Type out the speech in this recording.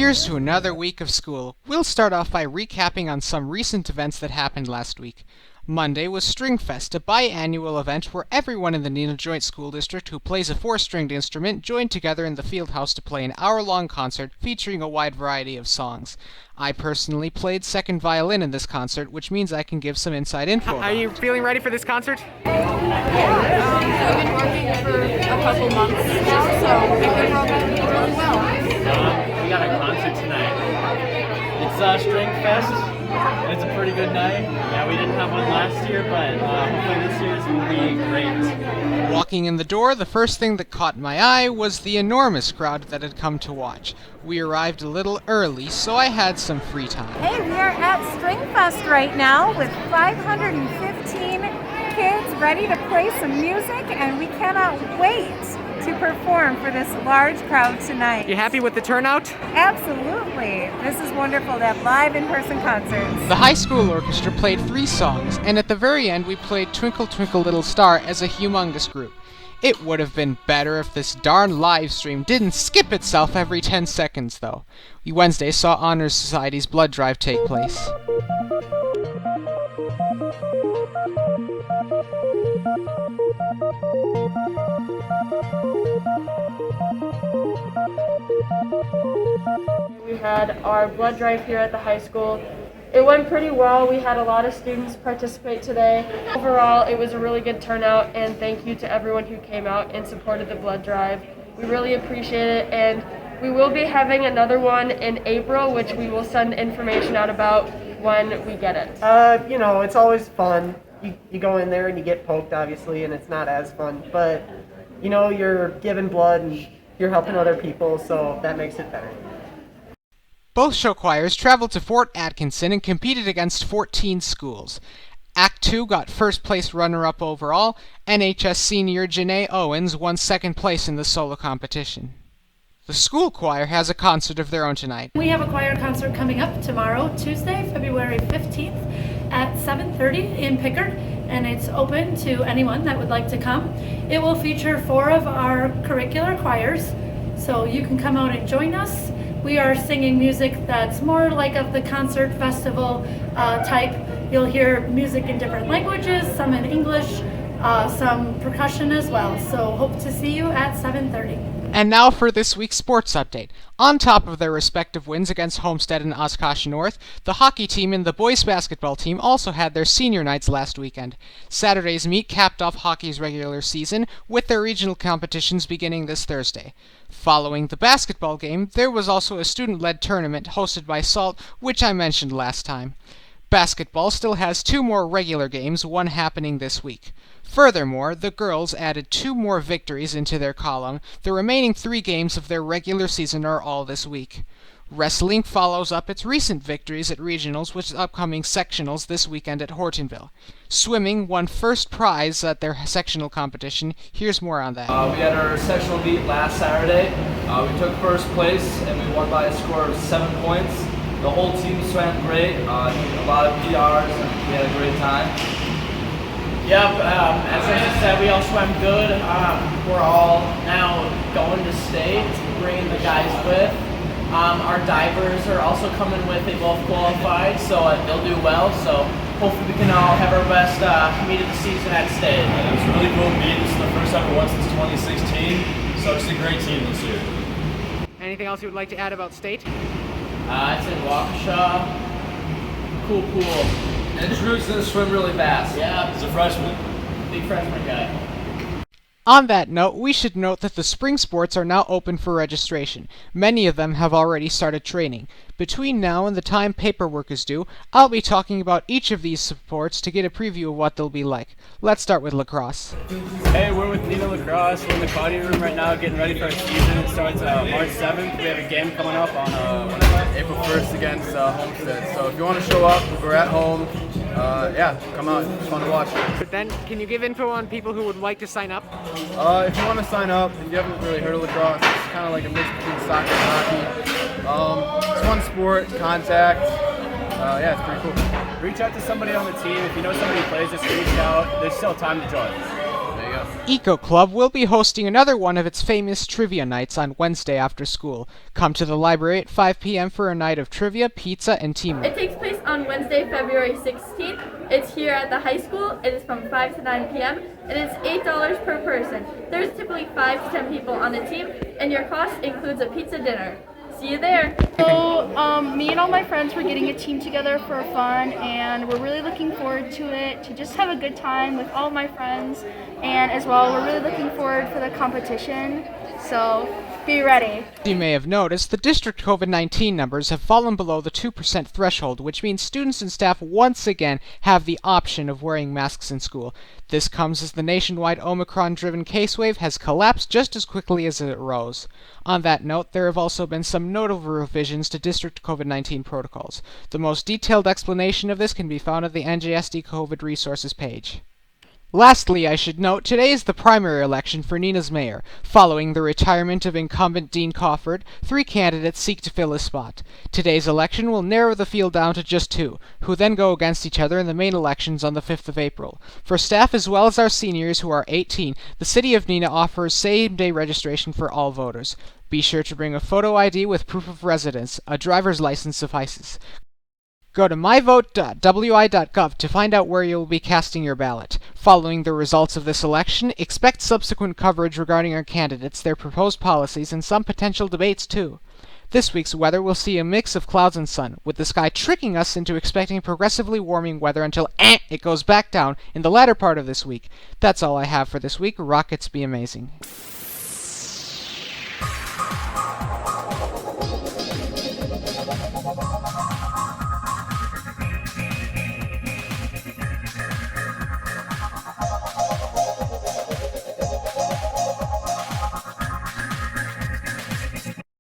Here's to another week of school. We'll start off by recapping on some recent events that happened last week. Monday was Stringfest, a biannual event where everyone in the Neenah School District who plays a 4-stringed instrument joined together in the field house to play an hour-long concert featuring a wide variety of songs. I personally played second violin in this concert, which means I can give some inside info. Are you feeling ready for this concert? Yeah, I've been working for a couple months now, so I think we're going really well. We got a concert tonight. It's Stringfest. It's a pretty good night. Yeah, we didn't have one last year, but hopefully this year's will be great. Walking in the door, the first thing that caught my eye was the enormous crowd that had come to watch. We arrived a little early, so I had some free time. Hey, we are at Stringfest right now with 515 kids ready to play some music, and we cannot wait to perform for this large crowd tonight. You happy with the turnout? Absolutely. This is wonderful to have live in-person concerts. The high school orchestra played 3 songs, and at the very end we played Twinkle Twinkle Little Star as a humongous group. It would have been better if this darn live stream didn't skip itself every 10 seconds, though. Wednesday saw Honor Society's blood drive take place. We had our blood drive here at the high school. It went pretty well. We had a lot of students participate today. Overall, it was a really good turnout, and thank you to everyone who came out and supported the blood drive. We really appreciate it, and we will be having another one in April, which we will send information out about when we get it. It's always fun. You go in there and you get poked, obviously, and it's not as fun, but you're giving blood and you're helping other people, so that makes it better. Both show choirs traveled to Fort Atkinson and competed against 14 schools. Act 2 got first place runner-up overall. NHS senior Janae Owens won second place in the solo competition. The school choir has a concert of their own tonight. We have a choir concert coming up tomorrow, Tuesday, February 15th at 7:30 in Pickard, and it's open to anyone that would like to come. It will feature 4 of our curricular choirs, so you can come out and join us. We are singing music that's more like of the concert festival type. You'll hear music in different languages, some in English, some percussion as well. So hope to see you at 7:30. And now for this week's sports update. On top of their respective wins against Homestead and Oshkosh North, the hockey team and the boys basketball team also had their senior nights last weekend. Saturday's meet capped off hockey's regular season, with their regional competitions beginning this Thursday. Following the basketball game, there was also a student-led tournament hosted by SALT, which I mentioned last time. Basketball still has 2 more regular games, one happening this week. Furthermore, the girls added 2 more victories into their column. The remaining 3 games of their regular season are all this week. Wrestling follows up its recent victories at regionals with upcoming sectionals this weekend at Hortonville. Swimming won first prize at their sectional competition. Here's more on that. We had our sectional meet last Saturday. We took first place and we won by a score of 7 points. The whole team swam great. A lot of PRs and we had a great time. Yep, as I just said, we all swam good. We're all now going to state, bringing the guys with. Our divers are also coming with. They both qualified, so they'll do well. So hopefully we can all have our best meet of the season at state. It was a really cool meet. This is the first time we won since 2016, so it's a great team this year. Anything else you would like to add about state? It's in Waukesha. Cool pool. And Drew's gonna swim really fast. Yeah, He's a freshman. big freshman guy. On that note, we should note that the spring sports are now open for registration. Many of them have already started training. Between now and the time paperwork is due, I'll be talking about each of these sports to get a preview of what they'll be like. Let's start with lacrosse. Hey, we're with Neenah Lacrosse. We're in the Cloudy Room right now getting ready for our season. It starts March 7th. We have a game coming up on April 1st against Homestead. So if you want to show up, we're at home. Come out. It's fun to watch. But then, can you give info on people who would like to sign up? If you want to sign up and you haven't really heard of lacrosse, it's kind of like a mix between soccer and hockey. It's fun sport, contact. It's pretty cool. Reach out to somebody on the team. If you know somebody who plays, just reach out. There's still time to join. There you go. Eco Club will be hosting another one of its famous trivia nights on Wednesday after school. Come to the library at 5 p.m. for a night of trivia, pizza, and teamwork. It takes place on Wednesday, February 16th. It's here at the high school. It is from 5 to 9 p.m. and it's $8 per person. There's typically 5 to 10 people on a team, and your cost includes a pizza dinner. See you there. So me and all my friends were getting a team together for fun, and we're really looking forward to it, to just have a good time with all of my friends, and as well we're really looking forward for the competition, so be ready. As you may have noticed, the district COVID-19 numbers have fallen below the 2% threshold, which means students and staff once again have the option of wearing masks in school. This comes as the nationwide Omicron-driven case wave has collapsed just as quickly as it rose. On that note, there have also been some notable revisions to district COVID-19 protocols. The most detailed explanation of this can be found at the NJSD COVID resources page. Lastly, I should note, today is the primary election for Neenah's mayor. Following the retirement of incumbent Dean Crawford, 3 candidates seek to fill his spot. Today's election will narrow the field down to just 2, who then go against each other in the main elections on the 5th of April. For staff as well as our seniors who are 18, the City of Neenah offers same-day registration for all voters. Be sure to bring a photo ID with proof of residence. A driver's license suffices. Go to myvote.wi.gov to find out where you will be casting your ballot. Following the results of this election, expect subsequent coverage regarding our candidates, their proposed policies, and some potential debates too. This week's weather will see a mix of clouds and sun, with the sky tricking us into expecting progressively warming weather until it goes back down in the latter part of this week. That's all I have for this week. Rockets be amazing.